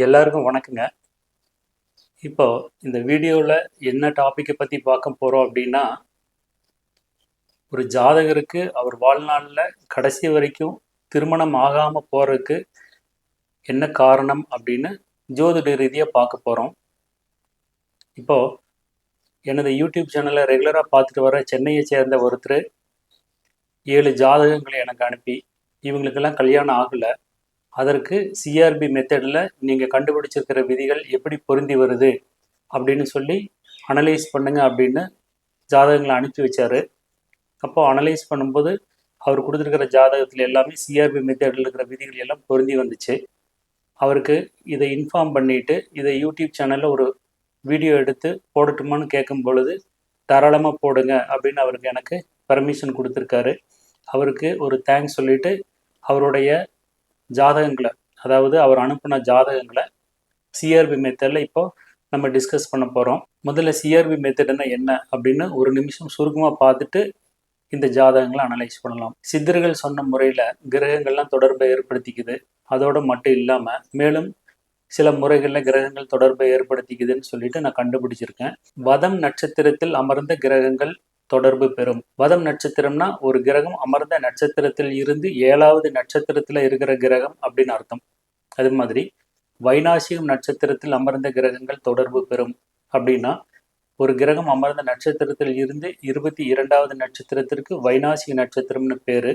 எல்லாருக்கும் வணக்கங்க. இப்போ இந்த வீடியோவில் என்ன டாப்பிக்கை பற்றி பார்க்க போகிறோம் அப்படின்னா, ஒரு ஜாதகருக்கு அவர் வாழ்நாளில் கடைசி வரைக்கும் திருமணம் ஆகாமல் போகிறதுக்கு என்ன காரணம் அப்படின்னு ஜோதிட ரீதியாக பார்க்க போகிறோம். இப்போது எனது யூடியூப் சேனலை ரெகுலராக பார்த்துட்டு வர சென்னையை சேர்ந்த ஒருத்தர் 7 ஜாதகங்களை எனக்கு அனுப்பி, இவங்களுக்கெல்லாம் கல்யாணம் ஆகலை, அதற்கு சிஆர்பி மெத்தடில் நீங்கள் கண்டுபிடிச்சிருக்கிற விதிகள் எப்படி பொருந்தி வருது அப்படின்னு சொல்லி அனலைஸ் பண்ணுங்க அப்படின்னு ஜாதகங்களை அனுப்பி வச்சார். அப்போது அனலைஸ் பண்ணும்போது அவர் கொடுத்துருக்கிற ஜாதகத்தில் எல்லாமே சிஆர்பி மெத்தடில் இருக்கிற விதிகள் எல்லாம் பொருந்தி வந்துச்சு. அவருக்கு இதை இன்ஃபார்ம் பண்ணிவிட்டு இதை யூடியூப் சேனலில் ஒரு வீடியோ எடுத்து போடட்டுமான்னு கேட்கும் பொழுது தாராளமாக போடுங்க அப்படின்னு அவருக்கு எனக்கு பர்மிஷன் கொடுத்துருக்காரு. அவருக்கு ஒரு தேங்க்ஸ் சொல்லிவிட்டு அவருடைய ஜாதகங்களை, அதாவது அவர் அனுப்பின ஜாதகங்களை சிஆர்பி மெத்தடில் இப்போது நம்ம டிஸ்கஸ் பண்ண போகிறோம். முதல்ல சிஆர்பி மெத்தட்னா என்ன அப்படின்னு ஒரு நிமிஷம் சுருக்கமாக பார்த்துட்டு இந்த ஜாதகங்களை அனலைஸ் பண்ணலாம். சித்தர்கள் சொன்ன முறையில் கிரகங்கள்லாம் தொடர்பை ஏற்படுத்திக்குது. அதோடு மட்டும் இல்லாமல் மேலும் சில முறைகளில் கிரகங்கள் தொடர்பை ஏற்படுத்திக்குதுன்னு சொல்லிட்டு நான் கண்டுபிடிச்சிருக்கேன். வதம் நட்சத்திரத்தில் அமர்ந்த கிரகங்கள் தொடர்பு பெறும். வதம் நட்சத்திரம்னா ஒரு கிரகம் அமர்ந்த நட்சத்திரத்தில் இருந்து 7வது நட்சத்திரத்தில் இருக்கிற கிரகம் அப்படின்னு அர்த்தம். அது மாதிரி வைநாசிகம் நட்சத்திரத்தில் அமர்ந்த கிரகங்கள் தொடர்பு பெறும் அப்படின்னா, ஒரு கிரகம் அமர்ந்த நட்சத்திரத்தில் இருந்து 22வது நட்சத்திரத்திற்கு வைநாசிக நட்சத்திரம்னு பேர்.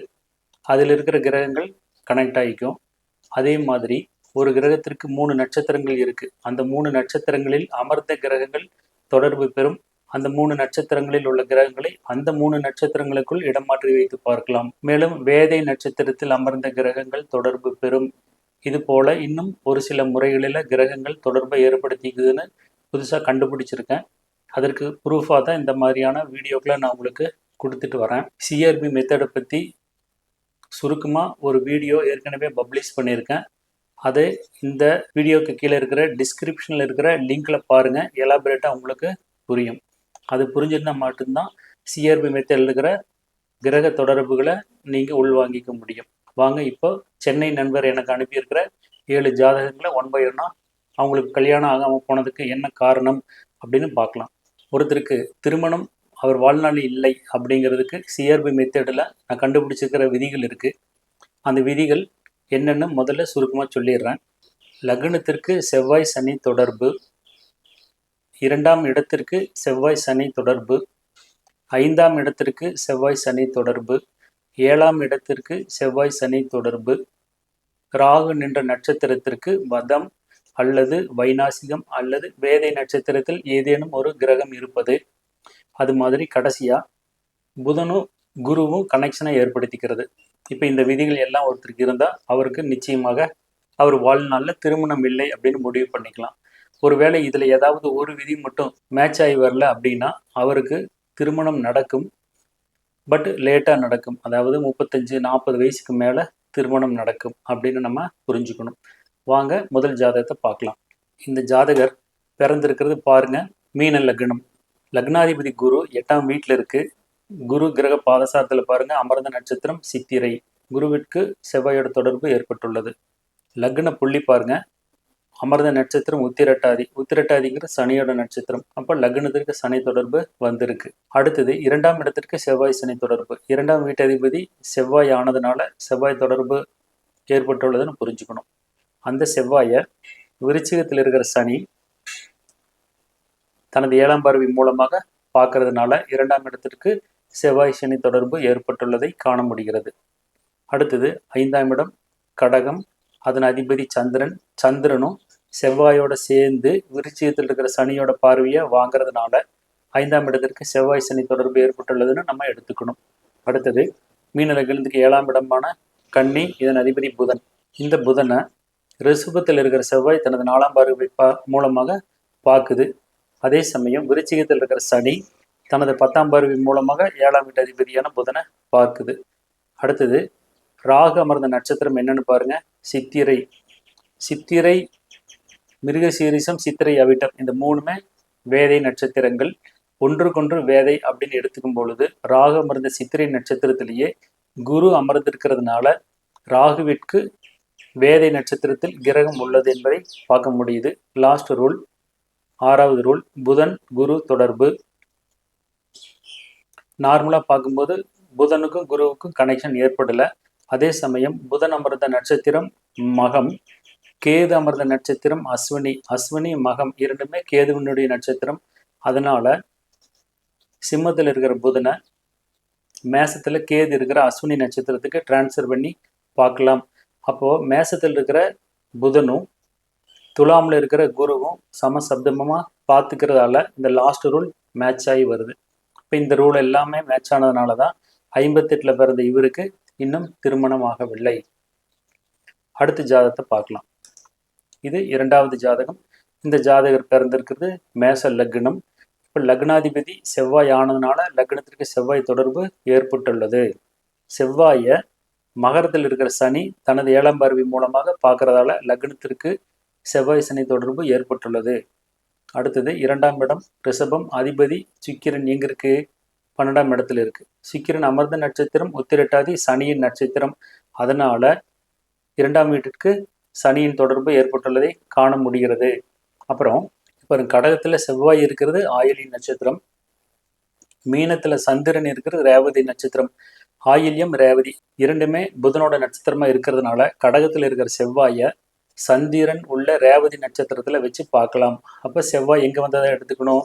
அதில் இருக்கிற கிரகங்கள் கனெக்ட் ஆகிக்கும். அதே மாதிரி ஒரு கிரகத்திற்கு 3 நட்சத்திரங்கள் இருக்குது. அந்த 3 நட்சத்திரங்களில் அமர்ந்த கிரகங்கள் தொடர்பு பெறும். அந்த 3 நட்சத்திரங்களில் உள்ள கிரகங்களை அந்த 3 நட்சத்திரங்களுக்குள் இடமாற்றி வைத்து பார்க்கலாம். மேலும் வேதை நட்சத்திரத்தில் அமர்ந்த கிரகங்கள் தொடர்பு பெறும். இது போல இன்னும் ஒரு சில முறைகளில் கிரகங்கள் தொடர்பை ஏற்படுத்திக்குதுன்னு புதுசாக கண்டுபிடிச்சிருக்கேன். அதற்கு ப்ரூஃபாக தான் இந்த மாதிரியான வீடியோக்களை நான் உங்களுக்கு கொடுத்துட்டு வரேன். சிஆர்பி மெத்தடை பற்றி சுருக்கமாக ஒரு வீடியோ ஏற்கனவே பப்ளிஷ் பண்ணியிருக்கேன். அது இந்த வீடியோவுக்கு கீழே இருக்கிற டிஸ்கிரிப்ஷனில் இருக்கிற லிங்கில் பாருங்கள். எலாபரேட்டாக உங்களுக்கு புரியும். அது புரிஞ்சிருந்தால் மட்டும்தான் சிஆர்பி மெத்தடில் இருக்கிற கிரக தொடர்புகளை நீங்கள் உள்வாங்கிக்க முடியும். வாங்க இப்போ சென்னை நண்பர் எனக்கு அனுப்பியிருக்கிற 7 ஜாதகங்களை 1 by 1 அவங்களுக்கு கல்யாணம் ஆகாமல் போனதுக்கு என்ன காரணம் அப்படின்னு பார்க்கலாம். ஒருத்தருக்கு திருமணம் அவர் வாழ்நாளில் இல்லை அப்படிங்கிறதுக்கு சிஆர்பி மெத்தடில் நான் கண்டுபிடிச்சிருக்கிற விதிகள் இருக்குது. அந்த விதிகள் என்னென்னு முதல்ல சுருக்கமாக சொல்லிடுறேன். லக்னத்திற்கு செவ்வாய் சனி தொடர்பு, 2ஆம் இடத்திற்கு செவ்வாய் சனி தொடர்பு, 5ஆம் இடத்திற்கு செவ்வாய் சனி தொடர்பு, 7ஆம் இடத்திற்கு செவ்வாய் சனி தொடர்பு, ராகு நின்ற நட்சத்திரத்திற்கு வதம் அல்லது வைநாசிகம் அல்லது வேதை நட்சத்திரத்தில் ஏதேனும் ஒரு கிரகம் இருப்பது. அது மாதிரி கடைசியாக புதனும் குருவும் கனெக்ஷனை ஏற்படுத்திக்கிறது. இப்போ இந்த விதிகள் எல்லாம் ஒருத்தருக்கு இருந்தால் அவருக்கு நிச்சயமாக அவர் வாழ்நாளில் திருமணம் இல்லை அப்படின்னு முடிவு பண்ணிக்கலாம். ஒருவேளை இதில் ஏதாவது ஒரு விதி மட்டும் மேட்ச் ஆகி வரல அப்படின்னா அவருக்கு திருமணம் நடக்கும், பட் லேட்டாக நடக்கும். அதாவது 35-40 வயசுக்கு மேலே திருமணம் நடக்கும் அப்படின்னு நம்ம புரிஞ்சுக்கணும். வாங்க முதல் ஜாதகத்தை பார்க்கலாம். இந்த ஜாதகர் பிறந்திருக்கிறது பாருங்க, மீன லக்னம். லக்னாதிபதி குரு 8ஆம் வீட்டில் இருக்குது. குரு கிரக பாதசாரத்தில் பாருங்க, அமர்ந்த நட்சத்திரம் சித்திரை. குருவிற்கு செவ்வாயோட தொடர்பு ஏற்பட்டுள்ளது. லக்ன புள்ளி பாருங்க, அமர்ந்த நட்சத்திரம் உத்திரட்டாதி. உத்திரட்டாதிங்கிற சனியோட நட்சத்திரம். அப்போ லக்னத்திற்கு சனி தொடர்பு வந்திருக்கு. அடுத்தது 2ஆம் இடத்திற்கு செவ்வாய் சனி தொடர்பு. 2ஆம் வீட்டதிபதி செவ்வாய் ஆனதுனால செவ்வாய் தொடர்பு ஏற்பட்டுள்ளதுன்னு புரிஞ்சுக்கணும். அந்த செவ்வாயை விருச்சிகத்தில் இருக்கிற சனி தனது 7ஆம் பார்வை மூலமாக பார்க்கறதுனால 2ஆம் இடத்திற்கு செவ்வாய் சனி தொடர்பு ஏற்பட்டுள்ளதை காண முடிகிறது. அடுத்தது 5ஆம் இடம் கடகம். அதன் அதிபதி சந்திரன். சந்திரனும் செவ்வாயோட சேர்ந்து விருச்சிகத்தில் இருக்கிற சனியோட பார்வையை வாங்கிறதுனால 5ஆம் இடத்திற்கு செவ்வாய் சனி தொடர்பு ஏற்பட்டுள்ளதுன்னு நம்ம எடுத்துக்கணும். அடுத்தது மீன லக்னத்துக்கு 7ஆம் இடமான கன்னி. இதன் அதிபதி புதன். இந்த புதனை ரிஷபத்தில் இருக்கிற செவ்வாய் தனது 4ஆம் பார்வை மூலமாக பார்க்குது. அதே சமயம் விருச்சிகத்தில் இருக்கிற சனி தனது 10ஆம் பார்வை மூலமாக 7ஆம் வீட்டு அதிபதியான புதனை பார்க்குது. அடுத்தது ராகு அமர்ந்த நட்சத்திரம் என்னன்னு பாருங்க, சித்திரை. சித்திரை, மிருகசீரிசம், சித்திரை, அவிட்டம் இந்த 3மே வேதை நட்சத்திரங்கள். ஒன்றுக்கொன்று வேதை அப்படின்னு எடுத்துக்கும் பொழுது ராகு அமர்ந்த சித்திரை நட்சத்திரத்திலேயே குரு அமர்ந்திருக்கிறதுனால ராகுவிற்கு வேதை நட்சத்திரத்தில் கிரகம் உள்ளது என்பதை பார்க்க முடியுது. லாஸ்ட் ரூல், ஆறாவது ரூல், புதன் குரு தொடர்பு. நார்மலாக பார்க்கும்போது புதனுக்கும் குருவுக்கும் கனெக்ஷன் ஏற்படலை. அதே சமயம் புதன் அமர்ந்த நட்சத்திரம் மகம், கேது அமர்ந்த நட்சத்திரம் அஸ்வினி. அஸ்வினி மகம் இரண்டுமே கேதுவினுடைய நட்சத்திரம். அதனால சிம்மத்தில் இருக்கிற புதனை மேசத்தில் கேது இருக்கிற அஸ்வினி நட்சத்திரத்துக்கு டிரான்ஸ்ஃபர் பண்ணி பார்க்கலாம். அப்போது மேசத்தில் இருக்கிற புதனும் துலாமில் இருக்கிற குருவும் சமசப்தமாக பார்த்துக்கிறதால இந்த லாஸ்ட் ரூல் மேட்ச் ஆகி வருது. இப்போ இந்த ரூல் எல்லாமே மேட்ச் ஆனதுனால தான் 58 பிறந்த இவருக்கு இன்னும் திருமணம் ஆகவில்லை. அடுத்த ஜாதகத்தை பார்க்கலாம். இது இரண்டாவது ஜாதகம். இந்த ஜாதகர் பிறந்திருக்கிறது மேச லக்னம். இப்போ லக்னாதிபதி செவ்வாய் ஆனதுனால லக்னத்திற்கு செவ்வாய் தொடர்பு ஏற்பட்டுள்ளது. செவ்வாயை மகரத்தில் இருக்கிற சனி தனது 7ஆம் பார்வை மூலமாக பார்க்கறதால லக்னத்திற்கு செவ்வாய் சனி தொடர்பு ஏற்பட்டுள்ளது. அடுத்தது 2ஆம் இடம் ரிஷபம், அதிபதி சுக்கிரன் எங்க இருக்கு? 12ஆம் இடத்துல இருக்கு. சுக்கிரன் அமர்ந்த நட்சத்திரம் உத்திரட்டாதி, சனியின் நட்சத்திரம். அதனால 2ஆம் வீட்டிற்கு சனியின் தொடர்பு ஏற்பட்டுள்ளதை காண முடிகிறது. அப்புறம் இப்போ கடகத்துல செவ்வாய் இருக்கிறது ஆயிலின் நட்சத்திரம், மீனத்துல சந்திரன் இருக்கிறது ரேவதி நட்சத்திரம். ஆயில்யம் ரேவதி இரண்டுமே புதனோட நட்சத்திரமா இருக்கிறதுனால கடகத்தில் இருக்கிற செவ்வாயை சந்திரன் உள்ள ரேவதி நட்சத்திரத்துல வச்சு பார்க்கலாம். அப்ப செவ்வாய் எங்க வந்ததை எடுத்துக்கணும்?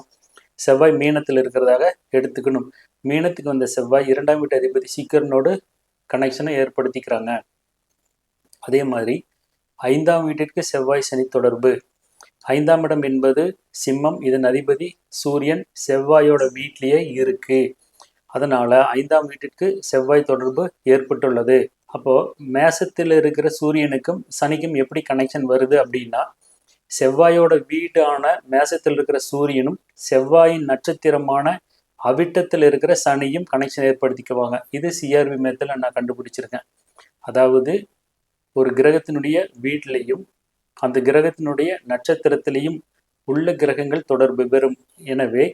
செவ்வாய் மீனத்தில் இருக்கிறதாக எடுத்துக்கணும். மீனத்துக்கு வந்த செவ்வாய் 2ஆம் வீட்டு அதிபதி சீக்கிரனோடு கனெக்ஷனை ஏற்படுத்திக்கிறாங்க. அதே மாதிரி 5ஆம் வீட்டிற்கு செவ்வாய் சனி தொடர்பு. 5ஆம் இடம் என்பது சிம்மம், இதன் அதிபதி சூரியன் செவ்வாயோட வீட்டிலேயே இருக்கு. அதனால 5ஆம் வீட்டிற்கு செவ்வாய் தொடர்பு ஏற்பட்டுள்ளது. அப்போ மேசத்தில் இருக்கிற சூரியனுக்கும் சனிக்கும் எப்படி கனெக்ஷன் வருது அப்படின்னா, செவ்வாயோட வீடான மேசத்தில் இருக்கிற சூரியனும் செவ்வாயின் நட்சத்திரமான அவிட்டத்தில் இருக்கிற சனியும் கனெக்ஷன் ஏற்படுத்திக்குவாங்க. இது சிஆர்வி மெத்தடில் நான் கண்டுபிடிச்சிருக்கேன். அதாவது ஒரு கிரகத்தினுடைய வீட்டிலையும் அந்த கிரகத்தினுடைய நட்சத்திரத்திலையும் உள்ள கிரகங்கள் தொடர்பு பெறும். எனவே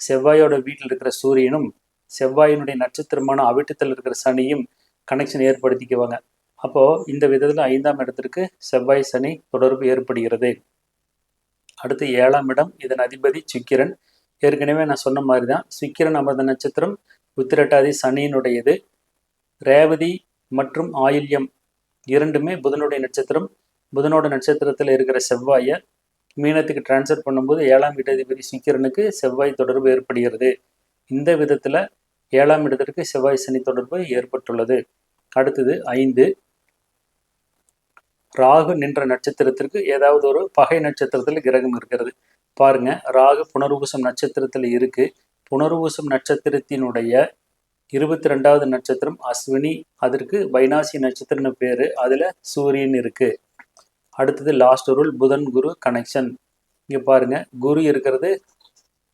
செவ்வாயோட வீட்டில் இருக்கிற சூரியனும் செவ்வாயினுடைய நட்சத்திரமான அவிட்டத்தில் இருக்கிற சனியும் கனெக்ஷன் ஏற்படுத்திக்குவாங்க. அப்போ இந்த விதத்தில் 5ஆம் இடத்திற்கு செவ்வாய் சனி தொடர்பு ஏற்படுகிறது. அடுத்து 7ஆம் இடம், இதன் அதிபதி சுக்கிரன். ஏற்கனவே நான் சொன்ன மாதிரி தான் சுக்கிரன் அமர்ந்த நட்சத்திரம் உத்திரட்டாதி சனியினுடையது. ரேவதி மற்றும் ஆயில்யம் இரண்டுமே புதனுடைய நட்சத்திரம். புதனோட நட்சத்திரத்தில் இருக்கிற செவ்வாயை மீனத்துக்கு டிரான்ஸ்ஃபர் பண்ணும்போது 7ஆம் வீட்டதிபதி சுக்கிரனுக்கு செவ்வாய் தொடர்பு ஏற்படுகிறது. இந்த விதத்தில் 7ஆம் இடத்திற்கு செவ்வாய் சனி தொடர்பு ஏற்பட்டுள்ளது. அடுத்தது 5, ராகு நின்ற நட்சத்திரத்திற்கு ஏதாவது ஒரு பகை நட்சத்திரத்தில் கிரகம் இருக்கிறது. பாருங்க, ராகு புனர்வூசம் நட்சத்திரத்தில் இருக்கு. புனர்வூசம் நட்சத்திரத்தினுடைய 22வது நட்சத்திரம் அஸ்வினி, அதற்கு வைனாசி நட்சத்திரம்னு பேரு. அதுல சூரியன் இருக்கு. அடுத்தது லாஸ்ட் ரூல், புதன் குரு கனெக்ஷன். இங்க பாருங்க, குரு இருக்கிறது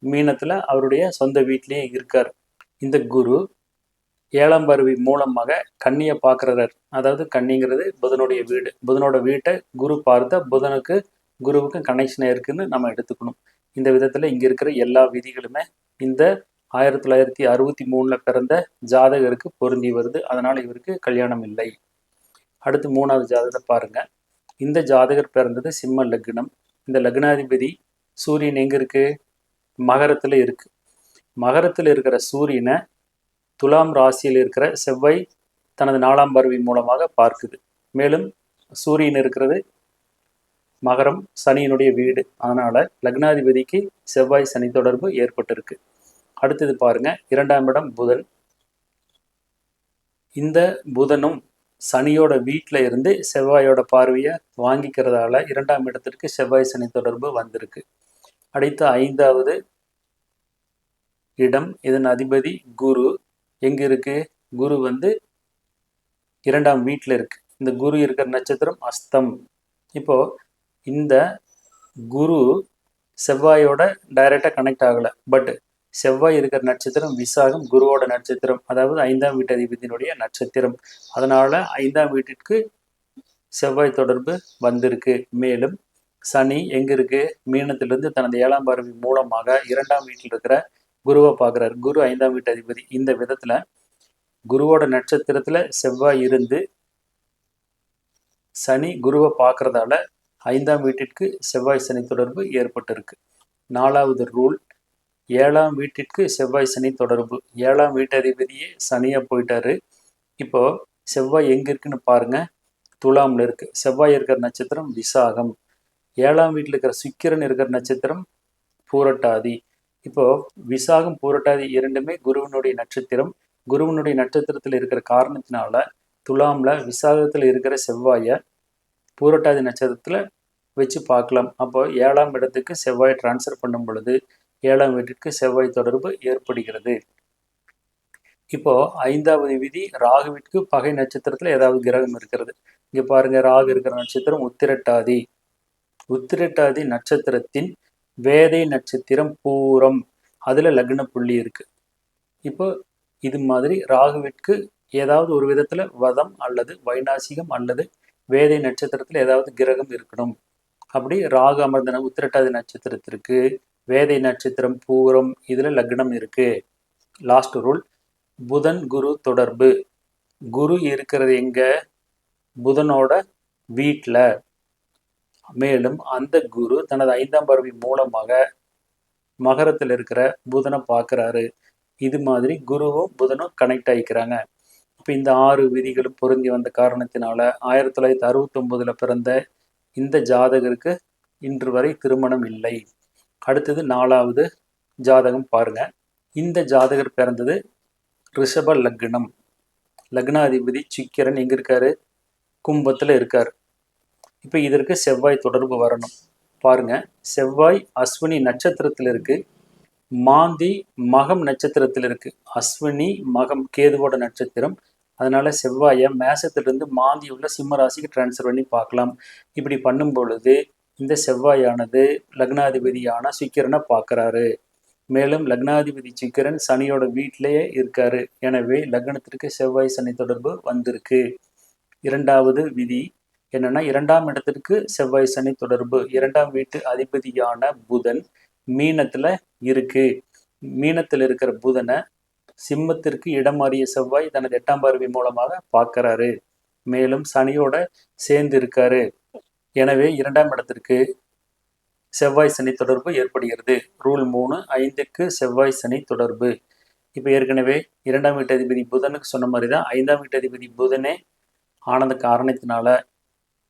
மீனத்துல அவருடைய சொந்த வீட்டிலேயே இருக்கார். இந்த குரு 7ஆம் பார்வை மூலமாக கன்னியை பார்க்கிறார். அதாவது கன்னிங்கிறது புதனுடைய வீடு. புதனோட வீட்டை குரு பார்த்த புதனுக்கு குருவுக்கு கனெக்ஷன் இருக்குன்னு நம்ம எடுத்துக்கணும். இந்த விதத்துல இங்க இருக்கிற எல்லா விதிகளுமே இந்த 1963 பிறந்த ஜாதகருக்கு பொருந்தி வருது. அதனால இவருக்கு கல்யாணம் இல்லை. அடுத்து 3வது ஜாதகத்தை பாருங்க. இந்த ஜாதகர் பிறந்தது சிம்ம லக்னம். இந்த லக்னாதிபதி சூரியன் எங்க இருக்கு? மகரத்துல இருக்கு. மகரத்தில் இருக்கிற சூரியனை துலாம் ராசியில் இருக்கிற செவ்வாய் தனது 4ஆம் பார்வை மூலமாக பார்க்குது. மேலும் சூரியன் இருக்கிறது மகரம், சனியினுடைய வீடு. அதனால லக்னாதிபதிக்கு செவ்வாய் சனி தொடர்பு ஏற்பட்டிருக்கு. அடுத்தது பாருங்க, 2ஆம் இடம் புதன். இந்த புதனும் சனியோட வீட்டில் இருந்து செவ்வாயோட பார்வையை வாங்கிக்கிறதால 2ஆம் இடத்திற்கு செவ்வாய் சனி தொடர்பு வந்திருக்கு. அடுத்த 5வது இடம், இதன் அதிபதி குரு. எங்க இருக்கு? குரு 2ஆம் வீட்டில் இருக்கு. இந்த குரு இருக்கிற நட்சத்திரம் அஸ்தம். இப்போ இந்த குரு செவ்வாயோட டைரக்டா கனெக்ட் ஆகல. பட் செவ்வாய் இருக்கிற நட்சத்திரம் விசாகம், குருவோட நட்சத்திரம். அதாவது 5ஆம் வீட்டு அதிபதியினுடைய நட்சத்திரம். அதனால 5ஆம் வீட்டிற்கு செவ்வாய் தொடர்பு வந்திருக்கு. மேலும் சனி எங்க இருக்கு? மீனத்திலிருந்து தனது 7ஆம் பார்வை மூலமாக 2ஆம் வீட்டில் இருக்கிற குருவை பார்க்கிறார். குரு 5ஆம் வீட்டு அதிபதி. இந்த விதத்துல குருவோட நட்சத்திரத்துல செவ்வாய் இருந்து சனி குருவை பார்க்கறதால 5ஆம் வீட்டிற்கு செவ்வாய் சனி தொடர்பு ஏற்பட்டிருக்கு. 4வது ரூல், 7ஆம் வீட்டிற்கு செவ்வாய் சனி தொடர்பு. 7ஆம் வீட்டதிபதியே சனியாக போயிட்டாரு. இப்போ செவ்வாய் எங்க இருக்குன்னு பாருங்க, துலாம்ல இருக்கு. செவ்வாய் இருக்கிற நட்சத்திரம் விசாகம். 7ஆம் வீட்டில் இருக்கிற சுக்கிரன் இருக்கிற நட்சத்திரம் பூரட்டாதி. இப்போ விசாகம் பூரட்டாதி இரண்டுமே குருவினுடைய நட்சத்திரம். குருவினுடைய நட்சத்திரத்தில் இருக்கிற காரணத்தினால துலாம்ல விசாகத்தில் இருக்கிற செவ்வாயை பூரட்டாதி நட்சத்திரத்தில் வச்சு பார்க்கலாம். அப்போ 7ஆம் இடத்துக்கு செவ்வாய் டிரான்ஸ்ஃபர் பண்ணும் பொழுது 7ஆம் வீட்டிற்கு செவ்வாய் தொடர்பு ஏற்படுகிறது. இப்போ 5வது விதி, ராகுவிற்கு பகை நட்சத்திரத்தில் ஏதாவது கிரகம் இருக்கிறது. இங்க பாருங்க, ராகு இருக்கிற நட்சத்திரம் உத்திரட்டாதி. உத்திரட்டாதி நட்சத்திரத்தின் வேதை நட்சத்திரம் பூரம், அதுல லக்ன புள்ளி இருக்கு. இப்போ இது மாதிரி ராகுவிற்கு ஏதாவது ஒரு விதத்துல வதம் அல்லது வைநாசிகம் அல்லது வேதை நட்சத்திரத்தில் ஏதாவது கிரகம் இருக்கணும். அப்படி ராகு அமர்ந்த உத்திரட்டாதி நட்சத்திரத்திற்கு வேதை நட்சத்திரம் பூரம், இதுல லக்னம் இருக்கு. லாஸ்ட் ரூல், புதன் குரு தொடர்பு. குரு இருக்கிறது எங்க? புதனோட வீட்டில். மேலும் அந்த குரு தனது 5ஆம் பார்வை மூலமாக மகரத்தில் இருக்கிற புதனை பார்க்குறாரு. இது மாதிரி குருவும் புதனும் கனெக்ட் ஆகிக்கிறாங்க. இப்போ இந்த 6 விதிகளும் பொருந்தி வந்த காரணத்தினால 1969 பிறந்த இந்த ஜாதகருக்கு இன்று வரை திருமணம் இல்லை. அடுத்தது 4வது ஜாதகம் பாருங்க. இந்த ஜாதகர் பிறந்தது ரிஷப லக்னம். லக்னாதிபதி சுக்கிரன் எங்க இருக்காரு? கும்பத்தில் இருக்கார். இப்போ இதற்கு செவ்வாய் தொடர்பு வரணும். பாருங்க, செவ்வாய் அஸ்வினி நட்சத்திரத்தில் இருக்கு, மாந்தி மகம் நட்சத்திரத்தில் இருக்கு. அஸ்வினி மகம் கேதுவோட நட்சத்திரம். அதனால செவ்வாயை மேசத்திலிருந்து மாந்தி உள்ள சிம்ம ராசிக்கு டிரான்ஸ்ஃபர் பண்ணி பார்க்கலாம். இப்படி பண்ணும் பொழுது இந்த செவ்வாயானது லக்னாதிபதியான சுக்கிரனை பார்க்குறாரு. மேலும் லக்னாதிபதி சுக்கிரன் சனியோட வீட்டிலேயே இருக்காரு. எனவே லக்னத்திற்கு செவ்வாய் சனி தொடர்பு வந்திருக்கு. 2வது விதி என்னன்னா, 2ஆம் இடத்திற்கு செவ்வாய் சனி தொடர்பு. 2ஆம் வீட்டு அதிபதியான புதன் மீனத்துல இருக்கு. மீனத்தில் இருக்கிற புதனை சிம்மத்திற்கு இடம் மாறிய செவ்வாய் தனது 8ஆம் பார்வை மூலமாக பார்க்கிறாரு. மேலும் சனியோட சேர்ந்து இருக்காரு. எனவே 2ஆம் இடத்திற்கு செவ்வாய் சனி தொடர்பு ஏற்படுகிறது. ரூல் 3, 5க்கு செவ்வாய் சனி தொடர்பு. இப்போ ஏற்கனவே 2ஆம் வீட்டு அதிபதி புதனுக்கு சொன்ன மாதிரி தான் 5ஆம் வீட்டு அதிபதி புதனே ஆனந்த காரணத்தினால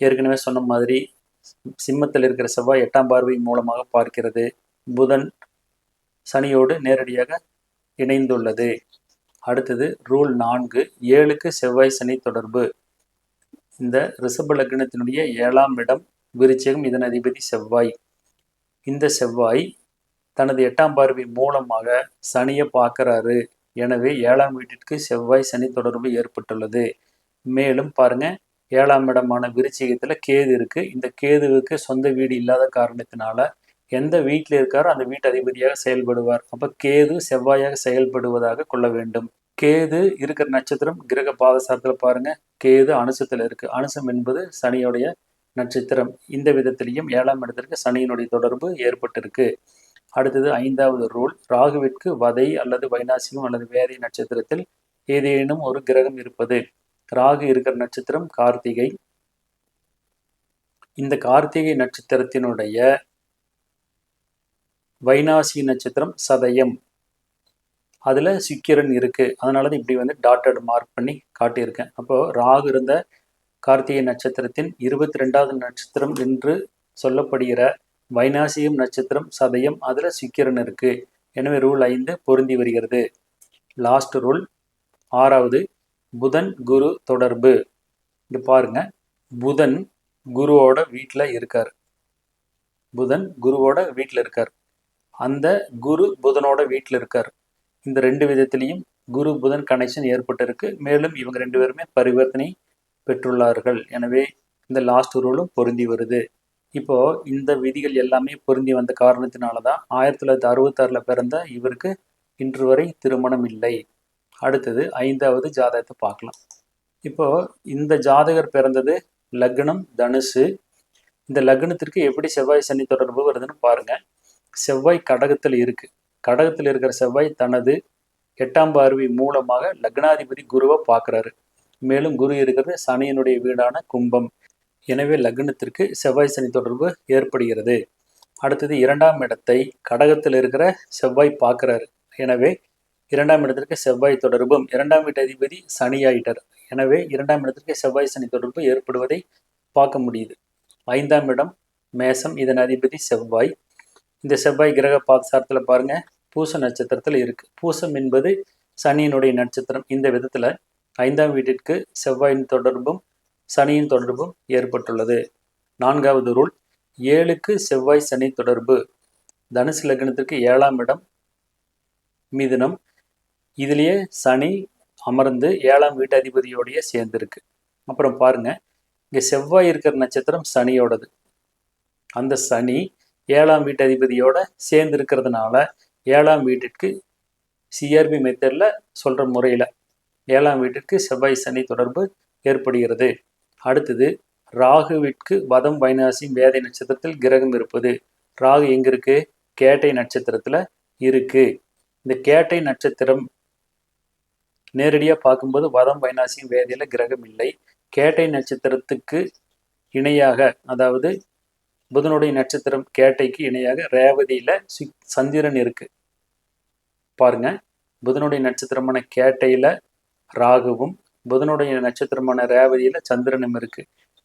ஏற்கனவே சொன்ன மாதிரி சிம்மத்தில் இருக்கிற செவ்வாய் 8ஆம் பார்வை மூலமாக பார்க்கிறது. புதன் சனியோடு நேரடியாக இணைந்துள்ளது. அடுத்தது ரூல் 4, 7க்கு செவ்வாய் சனி தொடர்பு. இந்த ரிஷப லக்னத்தினுடைய 7ஆம் இடம் விருச்சிகம், இதன் அதிபதி செவ்வாய். இந்த செவ்வாய் தனது 8ஆம் பார்வை மூலமாக சனியை பார்க்கிறாரு. எனவே 7ஆம் வீட்டிற்கு செவ்வாய் சனி தொடர்பு ஏற்பட்டுள்ளது. மேலும் பாருங்க, 7ஆம் இடமான விருச்சிகத்துல கேது இருக்கு. இந்த கேதுவுக்கு சொந்த வீடு இல்லாத காரணத்தினால எந்த வீட்டில் இருக்காரோ அந்த வீட்டு அதிபதியாக செயல்படுவார். அப்ப கேது செவ்வாயாக செயல்படுவதாக கொள்ள வேண்டும். கேது இருக்கிற நட்சத்திரம் கிரக பாதசாரத்துல பாருங்க, கேது அனுசத்துல இருக்கு. அனுசம் என்பது சனியுடைய நட்சத்திரம். இந்த விதத்திலையும் 7ஆம் இடத்திற்கு சனியினுடைய தொடர்பு ஏற்பட்டிருக்கு. அடுத்தது 5வது ரூல், ராகுவிற்கு வதை அல்லது வைநாசிகம் அல்லது வேதை நட்சத்திரத்தில் ஏதேனும் ஒரு கிரகம் இருப்பது. ராகு இருக்கிற நட்சத்திரம் கார்த்திகை. இந்த கார்த்திகை நட்சத்திரத்தினுடைய வைநாசி நட்சத்திரம் சதயம். அதுல சுக்கிரன் இருக்கு. அதனாலதான் இப்படி வந்து டாட்டட் மார்க் பண்ணி காட்டியிருக்கேன். அப்போ ராகு இருந்த கார்த்திகை நட்சத்திரத்தின் 22வது நட்சத்திரம் என்று சொல்லப்படுகிற வைநாசிகம் நட்சத்திரம் சதயம், அதுல சுக்கிரன் இருக்கு. எனவே ரூல் 5 பொருந்தி வருகிறது. லாஸ்ட் ரூல் 6வது, புதன் குரு தொடர்பு. இங்க பாருங்க, புதன் குருவோட வீட்டில் இருக்கார். புதன் குருவோட வீட்டில் இருக்கார். அந்த குரு புதனோட வீட்டில் இருக்கார். இந்த 2 விதத்திலையும் குரு புதன் கனெக்ஷன் ஏற்பட்டிருக்கு. மேலும் இவங்க 2 பேருமே பரிவர்த்தனை பெற்றுள்ளார்கள். எனவே இந்த லாஸ்ட் ரூலும் பொருந்தி வருது. இப்போ இந்த விதிகள் எல்லாமே பொருந்தி வந்த காரணத்தினால தான் 1966 பிறந்த இவருக்கு இன்று வரை திருமணம் இல்லை. அடுத்தது 5வது ஜாதகத்தை பார்க்கலாம். இப்போ இந்த ஜாதகர் பிறந்தது லக்னம் தனுசு. இந்த லக்னத்திற்கு எப்படி செவ்வாய் சனி தொடர்பு வருதுன்னு பாருங்க. செவ்வாய் கடகத்தில் இருக்கு. கடகத்தில் இருக்கிற செவ்வாய் தனது 8ஆம் பார்வை மூலமாக லக்னாதிபதி குருவை பார்க்குறாரு. மேலும் குரு இருக்கிறது சனியினுடைய வீடான கும்பம். எனவே லக்னத்திற்கு செவ்வாய் சனி தொடர்பு ஏற்படுகிறது. அடுத்தது 2ஆம் இடத்தை கடகத்தில் இருக்கிற செவ்வாய் பார்க்குறாரு. எனவே 2ஆம் இடத்திற்கு செவ்வாய் தொடர்பும் 2ஆம் வீட்டு அதிபதி சனி ஆயிட்டார். எனவே 2ஆம் இடத்திற்கு செவ்வாய் சனி தொடர்பு ஏற்படுவதை பார்க்க முடியுது. 5ஆம் இடம் மேசம், இதன் அதிபதி செவ்வாய். இந்த செவ்வாய் கிரக பாதசாரத்தில் பாருங்க பூச நட்சத்திரத்தில் இருக்கு. பூசம் என்பது சனியினுடைய நட்சத்திரம். இந்த விதத்துல 5ஆம் வீட்டிற்கு செவ்வாயின் தொடர்பும் சனியின் தொடர்பும் ஏற்பட்டுள்ளது. 4வது ரூல், 7க்கு செவ்வாய் சனி தொடர்பு. தனுசு லக்னத்திற்கு 7ஆம் இடம் மிதுனம். இதுலயே சனி அமர்ந்து 7ஆம் வீட்டு அதிபதியோடைய சேர்ந்திருக்கு. அப்புறம் பாருங்க, இங்க செவ்வாய் இருக்கிற நட்சத்திரம் சனியோடது. அந்த சனி 7ஆம் வீட்டு அதிபதியோட சேர்ந்து இருக்கிறதுனால 7ஆம் வீட்டிற்கு சிஆர்பி மெத்தட்ல சொல்ற முறையில 7ஆம் வீட்டிற்கு செவ்வாய் சனி தொடர்பு ஏற்படுகிறது. அடுத்தது, ராகுவிற்கு வதம் வைனாசி வேதை நட்சத்திரத்தில் கிரகம் இருப்பது. ராகு எங்க இருக்கு? கேட்டை நட்சத்திரத்துல இருக்கு. இந்த கேட்டை நட்சத்திரம் நேரடியா பார்க்கும்போது வதம் வைனாசி வேதையில கிரகம் இல்லை. கேட்டை நட்சத்திரத்துக்கு இணையாக, அதாவது புதனுடைய நட்சத்திரம் கேட்டைக்கு இணையாக ரேவதியில சந்திரன் இருக்கு. பாருங்க, புதனுடைய நட்சத்திரமான கேட்டையில ராகுவும் புதனுடைய நட்சத்திரமான ரேவதியில சந்திரனும் இருக்கு.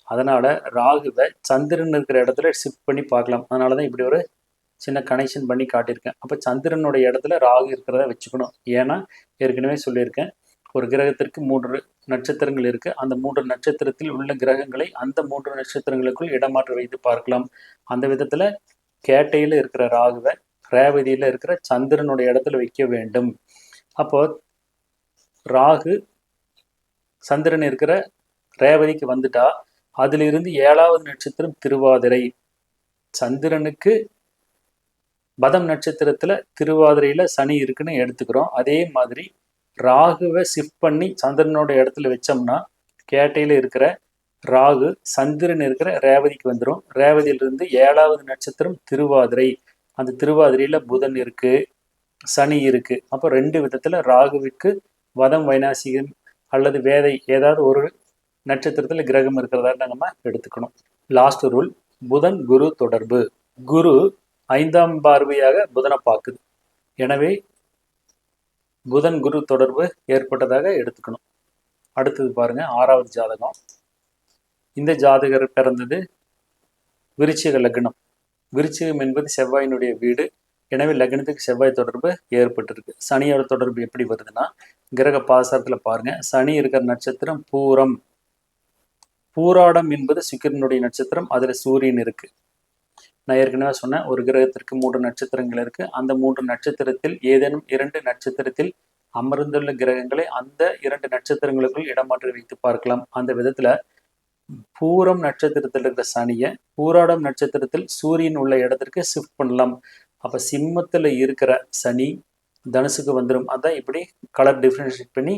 அதனால ராகுவை சந்திரன் இருக்கிற இடத்துல ஷிஃப்ட் பண்ணி பார்க்கலாம். அதனாலதான் இப்படி ஒரு சின்ன கனெக்ஷன் பண்ணி காட்டியிருக்கேன். அப்ப சந்திரனுடைய இடத்துல ராகு இருக்கிறத வச்சுக்கணும். ஏன்னா ஏற்கனவே சொல்லியிருக்கேன், ஒரு கிரகத்திற்கு 3 நட்சத்திரங்கள் இருக்கு. அந்த 3 நட்சத்திரத்தில் உள்ள கிரகங்களை அந்த 3 நட்சத்திரங்களுக்குள் இடமாற்ற வைத்து பார்க்கலாம். அந்த விதத்துல கேட்டையில இருக்கிற ராகுவை ரேவதியில இருக்கிற சந்திரனுடைய இடத்துல வைக்க வேண்டும். அப்போ ராகு சந்திரன் இருக்கிற ரேவதிக்கு வந்துட்டா அதிலிருந்து 7வது நட்சத்திரம் திருவாதிரை. சந்திரனுக்கு பதம் நட்சத்திரத்துல திருவாதிரையில சனி இருக்குன்னு எடுத்துக்கிறோம். அதே மாதிரி ராகுவை ஷிஃப்ட் பண்ணி சந்திரனோட இடத்துல வச்சோம்னா கேட்டையில இருக்கிற ராகு சந்திரன் இருக்கிற ரேவதிக்கு வந்துடும். ரேவதியிலிருந்து 7வது நட்சத்திரம் திருவாதிரை. அந்த திருவாதிரையில புதன் இருக்கு, சனி இருக்கு. அப்போ 2 விதத்துல ராகுவிற்கு வதம் வைனாசிகன் அல்லது வேதை ஏதாவது ஒரு நட்சத்திரத்துல கிரகம் இருக்கிறதா நம்ம எடுத்துக்கணும். லாஸ்ட் ரூல், புதன் குரு தொடர்பு. குரு 5ஆம் பார்வையாக புதனை பார்க்குது. எனவே புதன் குரு தொடர்பு ஏற்பட்டதாக எடுத்துக்கணும். அடுத்தது பாருங்க, 6வது ஜாதகம். இந்த ஜாதகர் பிறந்தது விருச்சிக லக்னம். விருச்சிகம் என்பது செவ்வாயினுடைய வீடு. எனவே லக்னத்துக்கு செவ்வாய் தொடர்பு ஏற்பட்டிருக்கு. சனியோட தொடர்பு எப்படி வருதுன்னா, கிரக பாசாரத்துல பாருங்க, சனி இருக்கிற நட்சத்திரம் பூரம். பூராடம் என்பது சுக்கிரனுடைய நட்சத்திரம். அதுல சூரியன் இருக்கு. நான் ஏற்கனவே சொன்னேன், ஒரு கிரகத்திற்கு 3 நட்சத்திரங்கள் இருக்கு. அந்த 3 நட்சத்திரத்தில் ஏதேனும் 2 நட்சத்திரத்தில் அமர்ந்துள்ள கிரகங்களை அந்த 2 நட்சத்திரங்களுக்குள் இடமாற்றி வைத்து பார்க்கலாம். அந்த விதத்துல பூரம் நட்சத்திரத்தில் இருக்கிற சனியை பூராடம் நட்சத்திரத்தில் சூரியன் உள்ள இடத்திற்கு ஷிஃப்ட் பண்ணலாம். அப்ப சிம்மத்துல இருக்கிற சனி தனுசுக்கு வந்துடும். அதான் இப்படி கலர் டிஃபரன்ஷியேட் பண்ணி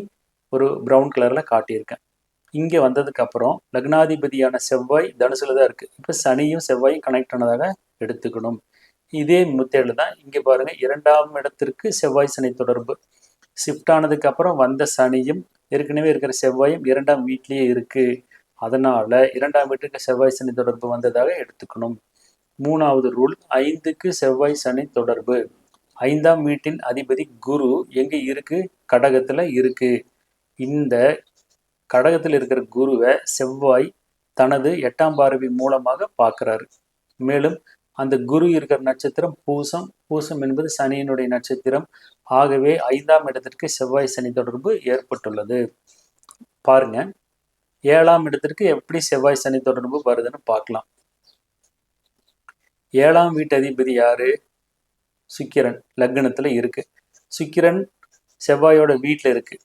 ஒரு ப்ரௌன் கலர்ல காட்டியிருக்கேன். இங்க வந்ததுக்கு அப்புறம் லக்னாதிபதியான செவ்வாய் தனுசுல தான் இருக்கு. இப்ப சனியும் செவ்வாயும் கனெக்ட் ஆனதாக எடுத்துக்கணும். இதே மெத்தேட்ல தான் இங்க பாருங்க, 2ஆம் இடத்திற்கு செவ்வாய் சனி தொடர்பு. ஷிஃப்ட் ஆனதுக்கு அப்புறம் வந்த சனியும் ஏற்கனவே இருக்கிற செவ்வாயும் 2ஆம் வீட்லயே இருக்கு. அதனால 2ஆம் வீட்டுக்கு செவ்வாய் சனி தொடர்பு வந்ததாக எடுத்துக்கணும். 3வது ரூல், 5க்கு செவ்வாய் சனி தொடர்பு. 5ஆம் வீட்டின் அதிபதி குரு எங்க இருக்கு? கடகத்துல இருக்கு. இந்த கடகத்தில் இருக்கிற குருவை செவ்வாய் தனது 8ஆம் பார்வை மூலமாக பார்க்கிறாரு. மேலும் அந்த குரு இருக்கிற நட்சத்திரம் பூசம். பூசம் என்பது சனியினுடைய நட்சத்திரம். ஆகவே 5ஆம் இடத்திற்கு செவ்வாய் சனி தொடர்பு ஏற்பட்டுள்ளது. பாருங்க, 7ஆம் இடத்திற்கு எப்படி செவ்வாய் சனி தொடர்பு வருதுன்னு பார்க்கலாம். 7ஆம் வீட்டு அதிபதி யாரு? சுக்கிரன் லக்னத்துல இருக்கு. சுக்கிரன் செவ்வாயோட வீட்டுல இருக்கு.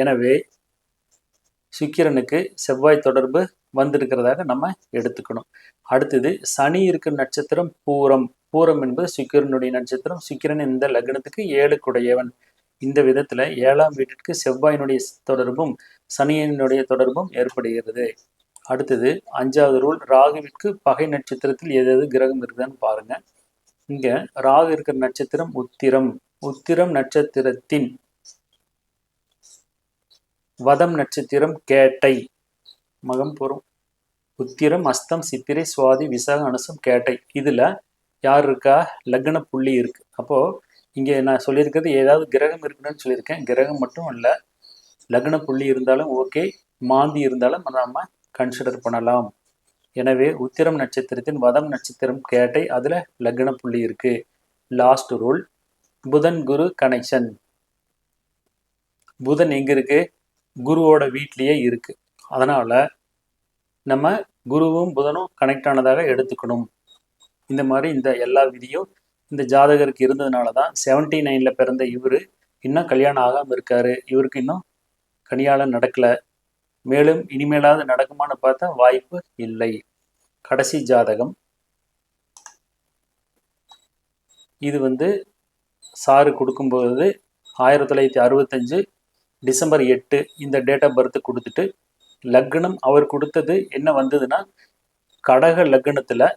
எனவே சுக்கிரனுக்கு செவ்வாய் தொடர்பு வந்திருக்கிறதாக நம்ம எடுத்துக்கணும். அடுத்தது, சனி இருக்கிற நட்சத்திரம் பூரம். பூரம் என்பது சுக்கிரனுடைய நட்சத்திரம். சுக்கிரன் இந்த லக்னத்துக்கு 7க்குடையவன். இந்த விதத்துல 7ஆம் வீட்டிற்கு செவ்வாயினுடைய தொடர்பும் சனியினுடைய தொடர்பும் ஏற்படுகிறது. அடுத்தது 5வது ரூல், ராகுவிற்கு பகை நட்சத்திரத்தில் ஏதாவது கிரகம் இருக்குதான்னு பாருங்க. இங்க ராகு இருக்கிற நட்சத்திரம் உத்திரம். உத்திரம் நட்சத்திரத்தின் வதம் நட்சத்திரம் கேட்டை. மகம் பொறும் உத்திரம், அஸ்தம், சித்திரை, சுவாதி, விசாகம், அனுசம், கேட்டை. இதுல யார் இருக்கா? லக்ன புள்ளி இருக்கு. அப்போ இங்க நான் சொல்லியிருக்கிறது ஏதாவது கிரகம் இருக்குன்னு சொல்லியிருக்கேன். கிரகம் மட்டும் இல்ல, லக்ன புள்ளி இருந்தாலும் ஓகே, மாந்தி இருந்தாலும் நம்ம கன்சிடர் பண்ணலாம். எனவே உத்திரம் நட்சத்திரத்தின் வதம் நட்சத்திரம் கேட்டை, அதுல லக்ன புள்ளி இருக்கு. லாஸ்ட் ரூல், புதன் குரு கனெக்ஷன். புதன் எங்க இருக்கு? குருவோட வீட்லயே இருக்கு. அதனால நம்ம குருவும் புதனும் கனெக்ட் ஆனதாக எடுத்துக்கணும். இந்த மாதிரி இந்த எல்லா விதியும் இந்த ஜாதகருக்கு இருந்ததுனால தான் 79ல பிறந்த இவரு இன்னும் கல்யாணம் ஆகாம இருக்காரு. இவருக்கு இன்னும் கல்யாணம் நடக்கல. மேலும் இனிமேலாவது நடக்குமான்னு பார்த்தா வாய்ப்பு இல்லை. கடைசி ஜாதகம் இது சாரு கொடுக்கும்போது 1965 டிசம்பர் 8 இந்த டேட் ஆஃப் பர்த் கொடுத்துட்டு, லக்னம் அவர் கொடுத்தது என்ன வந்ததுன்னா கடக லக்னத்துல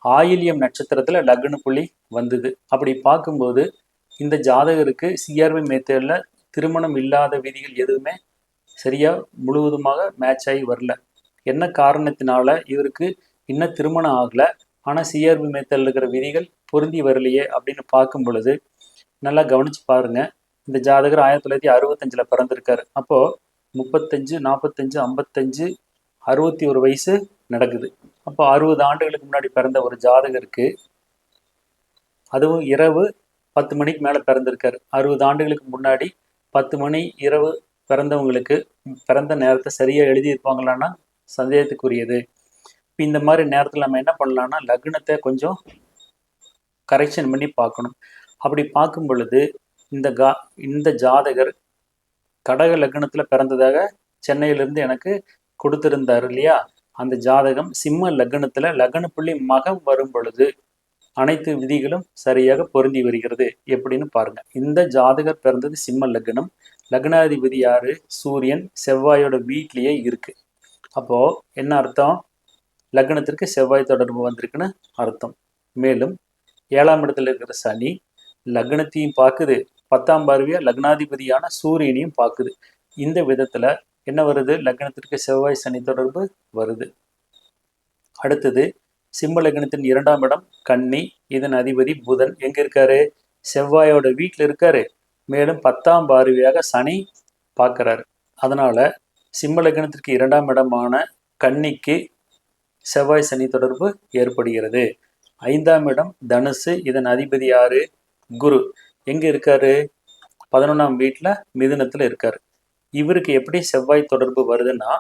ஆயில்யம் நட்சத்திரத்துல லக்ன புள்ளி வந்தது. அப்படி பார்க்கும்போது இந்த ஜாதகருக்கு சிஆர்பி மெத்தட்ல திருமணம் இல்லாத விதிகள் எதுவுமே சரியா முழுவதுமாக மேட்ச் ஆகி வரல. என்ன காரணத்தினால இவருக்கு இன்னும் திருமணம் ஆகல, ஆனா சிஆர்பி மெத்தட்ல இருக்கிற விதிகள் பொருந்தி வரலையே அப்படின்னு பார்க்கும் பொழுது நல்லா கவனிச்சு பாருங்க. இந்த ஜாதகர் 1965 பிறந்திருக்காரு. அப்போ 35, 45, 55, 61 வயசு நடக்குது. அப்போ 60 ஆண்டுகளுக்கு முன்னாடி பிறந்த ஒரு ஜாதகருக்கு, அதுவும் இரவு 10 மணிக்கு மேல பிறந்திருக்காரு. 60 ஆண்டுகளுக்கு முன்னாடி 10 மணி இரவு பிறந்தவங்களுக்கு பிறந்த நேரத்தை சரியா எழுதியிருப்பாங்களான்னா சந்தேகத்துக்குரியது. இந்த மாதிரி நேரத்தில் நம்ம என்ன பண்ணலாம்னா லக்னத்தை கொஞ்சம் கரெக்ஷன் பண்ணி பார்க்கணும். அப்படி பார்க்கும் பொழுது இந்த ஜாதகர் கடக லக்னத்துல பிறந்ததாக சென்னையிலிருந்து எனக்கு கொடுத்திருந்தார் இல்லையா? அந்த ஜாதகம் சிம்ம லக்னத்துல லக்ன புள்ளி மகம் வரும் பொழுது அனைத்து விதிகளும் சரியாக பொருந்தி வருகிறது. எப்படின்னு பாருங்க. இந்த ஜாதகர் பிறந்தது சிம்ம லக்னம். லக்னாதிபதி யாரு? சூரியன். செவ்வாயோட வீட்லயே இருக்கு. அப்போ என்ன அர்த்தம்? லக்னத்திற்கு செவ்வாய் தொடர்பு வந்திருக்குன்னு அர்த்தம். மேலும் 7ஆம் இடத்துல இருக்கிற சனி லக்னத்தையும் பார்க்குது, 10ஆம் பார்வையா லக்னாதிபதியான சூரியனையும் பார்க்குது. இந்த விதத்துல என்ன வருது? லக்னத்திற்கு செவ்வாய் சனி தொடர்பு வருது. அடுத்தது சிம்ம லக்னத்தின் 2ஆம் இடம் கன்னி. இதன் அதிபதி புதன் எங்க இருக்காரு? செவ்வாயோட வீட்டில் இருக்காரு. மேலும் 10ஆம் பார்வையாக சனி பார்க்கிறாரு. அதனால சிம்ம லக்னத்திற்கு 2ஆம் இடமான கன்னிக்கு செவ்வாய் சனி தொடர்பு ஏற்படுகிறது. 5ஆம் இடம் தனுசு. இதன் அதிபதி யாரு? குரு. எங்க இருக்காரு? 11ஆம் வீட்டுல மிதுனத்துல இருக்காரு. இவருக்கு எப்படி செவ்வாய் தொடர்பு வருதுன்னா,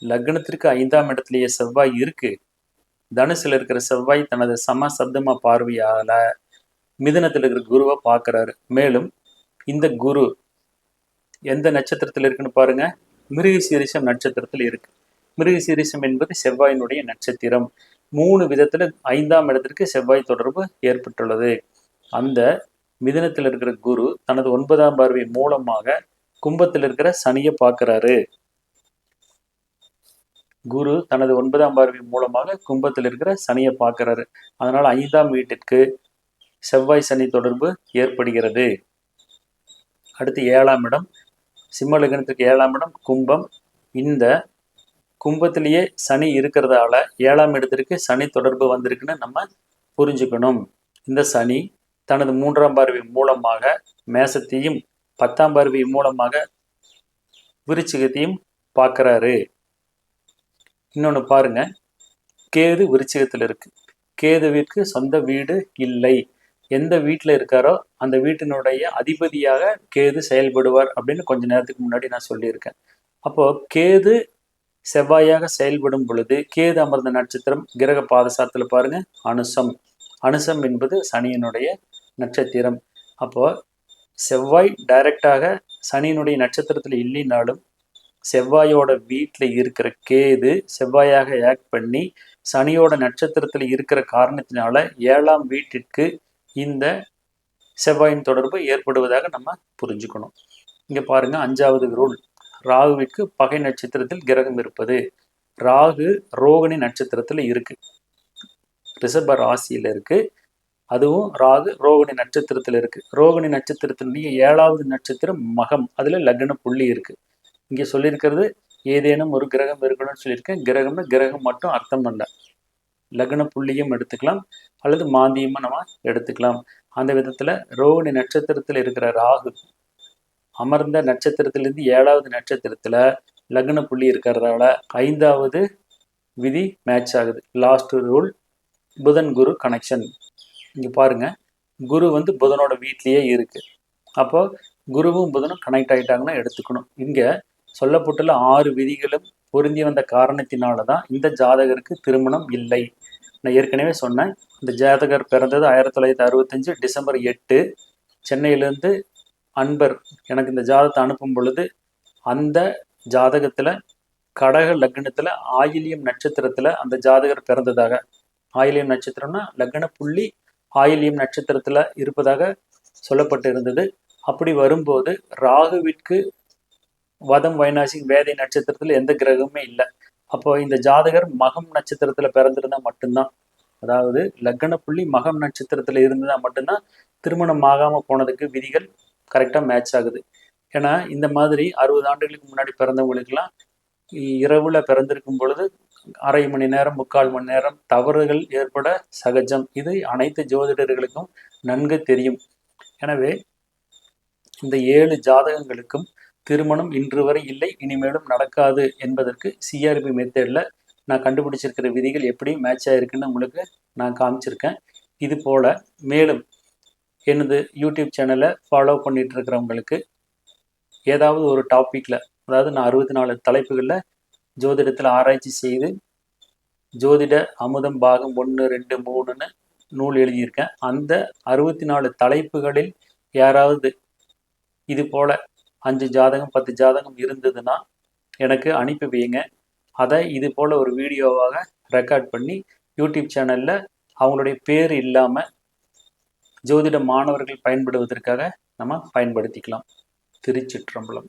லக்னத்திற்கு 5ஆம் இடத்திலேயே செவ்வாய் இருக்கு. தனுசுல இருக்கிற செவ்வாய் தனது சம சப்தம பார்வையால மிதுனத்தில் இருக்கிற குருவை பார்க்கிறாரு. மேலும் இந்த குரு எந்த நட்சத்திரத்தில் இருக்குன்னு பாருங்க. மிருகசீரிஷம் நட்சத்திரத்தில் இருக்கு. மிருகசீரிஷம் என்பது செவ்வாயினுடைய நட்சத்திரம். 3 விதத்துல 5ஆம் இடத்திற்கு செவ்வாய் தொடர்பு ஏற்பட்டுள்ளது. அந்த மிதுனத்தில் இருக்கிற குரு தனது 9ஆம் பார்வை மூலமாக கும்பத்தில் இருக்கிற சனியை பார்க்கிறாரு. குரு தனது 9ஆம் பார்வை மூலமாக கும்பத்தில் இருக்கிற சனியை பார்க்கிறாரு. அதனால 5ஆம் வீட்டிற்கு செவ்வாய் சனி தொடர்பு ஏற்படுகிறது. அடுத்து 7ஆம் இடம் சிம்ம லக்னத்துக்கு 7ஆம் இடம் கும்பம். இந்த கும்பத்திலேயே சனி இருக்கிறதால 7ஆம் இடத்திற்கு சனி தொடர்பு வந்திருக்குன்னு நம்ம புரிஞ்சுக்கணும். இந்த சனி தனது 3ஆம் பார்வை மூலமாக மேசத்தையும் 10ஆம் பார்வை மூலமாக விருச்சிகத்தையும் பார்க்கிறாரு. இன்னொன்னு பாருங்க, கேது விருச்சிகத்தில் இருக்கு. கேதுவிற்கு சொந்த வீடு இல்லை. எந்த வீட்டில் இருக்காரோ அந்த வீட்டினுடைய அதிபதியாக கேது செயல்படுவார் அப்படின்னு கொஞ்ச நேரத்துக்கு முன்னாடி நான் சொல்லியிருக்கேன். அப்போ கேது செவ்வாயாக செயல்படும் பொழுது கேது அமர்ந்த நட்சத்திரம் கிரக பாதசாரத்துல பாருங்க அனுசம். அனுசம் என்பது சனியினுடைய நட்சத்திரம். அப்போ செவ்வாய் டைரக்டாக சனியினுடைய நட்சத்திரத்துல இல்லைனாலும் செவ்வாயோட வீட்டில் இருக்கிற கேது செவ்வாயாக ஆக்ட் பண்ணி சனியோட நட்சத்திரத்தில் இருக்கிற காரணத்தினால 7ஆம் வீட்டிற்கு இந்த செவ்வாயின் தொடர்பு ஏற்படுவதாக நம்ம புரிஞ்சுக்கணும். இங்க பாருங்க 5வது ரூல், ராகுவிற்கு பகை நட்சத்திரத்தில் கிரகம் இருப்பது. ராகு ரோகிணி நட்சத்திரத்துல இருக்கு, ரிஷப ராசியில இருக்கு. அதுவும் ராகு ரோகிணி நட்சத்திரத்துல இருக்கு. ரோகிணி நட்சத்திரத்தினுடைய 7வது நட்சத்திரம் மகம், அதுல லக்ன புள்ளி இருக்கு. இங்க சொல்லியிருக்கிறது ஏதேனும் ஒரு கிரகம் இருக்கணும்னு சொல்லியிருக்கேன். கிரகம்னா கிரகம் மட்டும் அர்த்தம் பண்ணல, லக்ன புள்ளியும் எடுத்துக்கலாம் அல்லது மாந்தியமும் நம்ம எடுத்துக்கலாம். அந்த விதத்தில் ரோகிணி நட்சத்திரத்தில் இருக்கிற ராகு அமர்ந்த நட்சத்திரத்திலிருந்து 7வது நட்சத்திரத்தில் லக்ன புள்ளி இருக்கிறதால 5வது விதி மேட்ச் ஆகுது. லாஸ்ட் ரூல் புதன் குரு கனெக்ஷன். இங்கே பாருங்க, குரு வந்து புதனோட வீட்லேயே இருக்கு. அப்போ குருவும் புதனும் கனெக்ட் ஆகிட்டாங்கன்னா எடுத்துக்கணும். இங்கே சொல்லப்பட்டுள்ள 6 விதிகளும் பொருந்தி வந்த காரணத்தினால தான் இந்த ஜாதகருக்கு திருமணம் இல்லை. நான் ஏற்கனவே சொன்னேன், இந்த ஜாதகர் பிறந்தது 1965 டிசம்பர் 8. சென்னையிலேருந்து அன்பர் எனக்கு இந்த ஜாதகத்தை அனுப்பும் பொழுது அந்த ஜாதகத்தில் கடக லக்னத்தில் ஆயில்யம் நட்சத்திரத்தில் அந்த ஜாதகர் பிறந்ததாக, ஆயில்யம் நட்சத்திரம்னா லக்ன புள்ளி ஆயில்யம் நட்சத்திரத்தில் இருப்பதாக சொல்லப்பட்டு இருந்தது. அப்படி வரும்போது ராகுவிற்கு வதம் வைநாசிக் வேதை நட்சத்திரத்தில் எந்த கிரகமுமே இல்லை. அப்போ இந்த ஜாதகர் மகம் நட்சத்திரத்தில் பிறந்திருந்தால் மட்டும்தான், அதாவது லக்ன புள்ளி மகம் நட்சத்திரத்தில் இருந்ததால் மட்டும்தான் திருமணம் ஆகாமல் போனதுக்கு விதிகள் கரெக்டாக மேட்ச் ஆகுது. ஏன்னா இந்த மாதிரி 60 ஆண்டுகளுக்கு முன்னாடி பிறந்தவங்களுக்கெல்லாம் இரவுல பிறந்திருக்கும் பொழுது அரை மணி நேரம் 3/4 மணி நேரம் தவறுகள் ஏற்பட சகஜம். இது அனைத்து ஜோதிடர்களுக்கும் நன்கு தெரியும். எனவே இந்த 7 ஜாதகங்களுக்கும் திருமணம் இன்று வரை இல்லை, இனிமேலும் நடக்காது என்பதற்கு சிஆர்பி மெத்தடில் நான் கண்டுபிடிச்சிருக்கிற விதிகள் எப்படி மேட்ச் ஆகிருக்குன்னு உங்களுக்கு நான் காமிச்சிருக்கேன். இது போல் மேலும் எனது யூடியூப் சேனலை ஃபாலோ பண்ணிட்டு இருக்கிறவங்களுக்கு ஏதாவது ஒரு டாப்பிக்கில், அதாவது நான் 64 தலைப்புகளில் ஜோதிடத்தில் ஆராய்ச்சி செய்து ஜோதிட அமுதம் பாகம் 1, 2, 3ன்னு நூல் எழுதியிருக்கேன். அந்த 64 தலைப்புகளில் யாராவது இது போல் 5 ஜாதகம் 10 ஜாதகம் இருந்ததுன்னா எனக்கு அனுப்பி வைங்க. அதை இது போல் ஒரு வீடியோவாக ரெக்கார்ட் பண்ணி யூடியூப் சேனலில் அவங்களுடைய பேர் இல்லாமல் ஜோதிட மாணவர்கள் பயன்படுவதற்காக நம்ம பயன்படுத்திக்கலாம். திருச்சிற்றம்பலம்.